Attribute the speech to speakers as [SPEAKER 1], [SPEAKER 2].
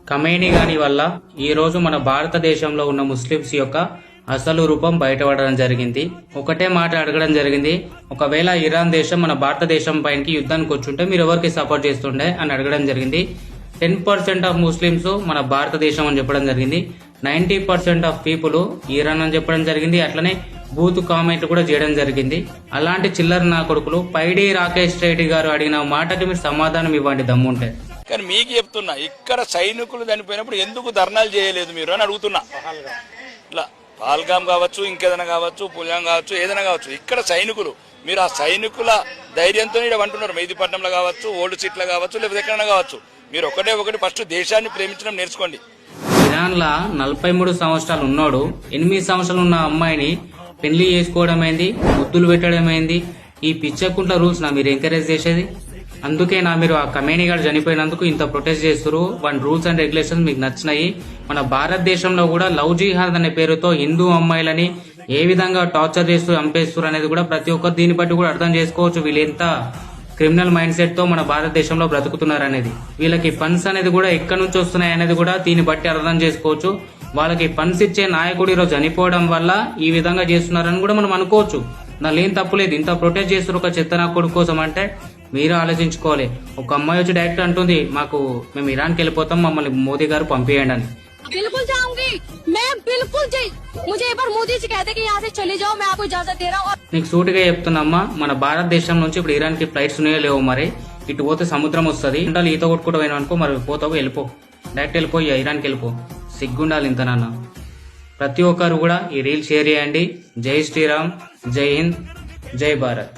[SPEAKER 1] Khamenei గాని వల్ల ఈ రోజు మన భారతదేశంలో ఉన్న ముస్లిమ్స్ యొక్క అసలు రూపం బయటపడడం జరిగింది. ఒకటే మాట అడగడం జరిగింది, ఒకవేళ ఇరాన్ దేశం మన భారతదేశం పైనకి యుద్ధానికి వచ్చుంటే మీరు ఎవరికి సపోర్ట్ చేస్తుండే అని అడగడం జరిగింది. 10% ఆఫ్ ముస్లిమ్స్ మన భారతదేశం అని చెప్పడం జరిగింది. 90% ఆఫ్ పీపుల్ ఇరాన్ అని చెప్పడం జరిగింది. అట్లనే బూత్ కామెంట్ కూడా చేయడం జరిగింది. అలాంటి చిల్లర నా కొడుకులు పైడి రాకేష్ రెడ్డి గారు అడిగిన మాటకి మీరు సమాధానం ఇవ్వండి దమ్ముంటే.
[SPEAKER 2] కానీ మీకు చెప్తున్నా, ఇక్కడ సైనికులు చనిపోయినప్పుడు ఎందుకు ధర్నాలు చేయలేదు మీరు అని అడుగుతున్నా. ఇట్లా పాల్గాం కావచ్చు, ఇంకేదైనా కావచ్చు, పుల్యాం కావచ్చు, ఏదైనా కావచ్చు, ఇక్కడ సైనికులు మీరు ఆ సైనికుల ధైర్యంతో ఇక్కడ అంటున్నారు. మెహదీపట్నంలో కావచ్చు, ఓల్డ్ సిటీలో కావచ్చు, లేకపోతే ఎక్కడైనా కావచ్చు. మీరు ఒకటి ఫస్ట్ దేశాన్ని ప్రేమించడం నేర్చుకోండి.
[SPEAKER 1] ఇరాన్ లా 43 సంవత్సరాలు ఉన్నాడు 8 సంవత్సరాలు ఉన్న అమ్మాయిని పెళ్లి చేసుకోవడం అయింది, ముద్దులు పెట్టడం అయింది. ఈ పిచ్చకుంట్ల రూల్స్ నా మీరు ఎంకరేజ్ చేసేది. అందుకే నా మీరు ఆ ఖమేనీ గారు చనిపోయినందుకు ఇంత ప్రొటెస్ట్ చేస్తారు. వన్ రూల్స్ అండ్ రెగ్యులేషన్స్ మీకు నచ్చినాయి. మన భారతదేశంలో కూడా లవ్ జిహాద్ అనే పేరుతో హిందూ అమ్మాయిలని ఏ విధంగా టార్చర్ చేస్తూ చంపేస్తారు అనేది కూడా ప్రతి ఒక్కరు దీన్ని బట్టి కూడా అర్థం చేసుకోవచ్చు. వీళ్ళు ఎంత క్రిమినల్ మైండ్ సెట్ తో మన భారతదేశంలో బ్రతుకుతున్నారు అనేది. వీళ్ళకి ఫండ్స్ అనేది కూడా ఎక్కడి నుంచి వస్తున్నాయి అనేది కూడా దీన్ని బట్టి అర్థం చేసుకోవచ్చు. వాళ్ళకి ఫండ్స్ ఇచ్చే నాయకుడు ఈరోజు చనిపోవడం వల్ల ఈ విధంగా చేస్తున్నారని కూడా మనం అనుకోవచ్చు. దానిలో ఏం తప్పులేదు. ఇంత ప్రొటెస్ట్ చేస్తారు ఒక చెత్త నా కొడుకు కోసం అంటే మీరు ఆలోచించుకోవాలి. ఒక అమ్మాయి వచ్చి డైరెక్ట్ అంటుంది, మేము ఇరాన్కి వెళ్ళిపోతాం, మమ్మల్ని మోదీ గారు పంపియండి అని.
[SPEAKER 3] बिल्कुल जाऊंगी मैं, बिल्कुल मुझे एक बार मोदी जी कहते कि यहाँ से चले जाओ, मैं आपको इजाजत दे रहा हूँ.
[SPEAKER 1] నీకు సూటిగా చెప్తున్నమ్మా, మన భారతదేశం నుంచి ఇప్పుడు ఇరాన్ కి ఫ్లైట్స్ ఉన్నాయో లేవు. మరి ఇటు పోతే సముద్రం వస్తుంది, ఉండాలి ఈత కొట్టుకుంటూ పోయినా అనుకో, మరి పోతావు వెళ్ళిపో, డైరెక్ట్ వెళ్ళిపోయి ఇరాన్కి వెళ్ళిపో. సిగ్గుండాలి ఇంత నాన్న. ప్రతి ఒక్కరు కూడా ఈ రీల్ షేర్ చేయండి. జై శ్రీరామ్, జై హింద్, జై భారత్.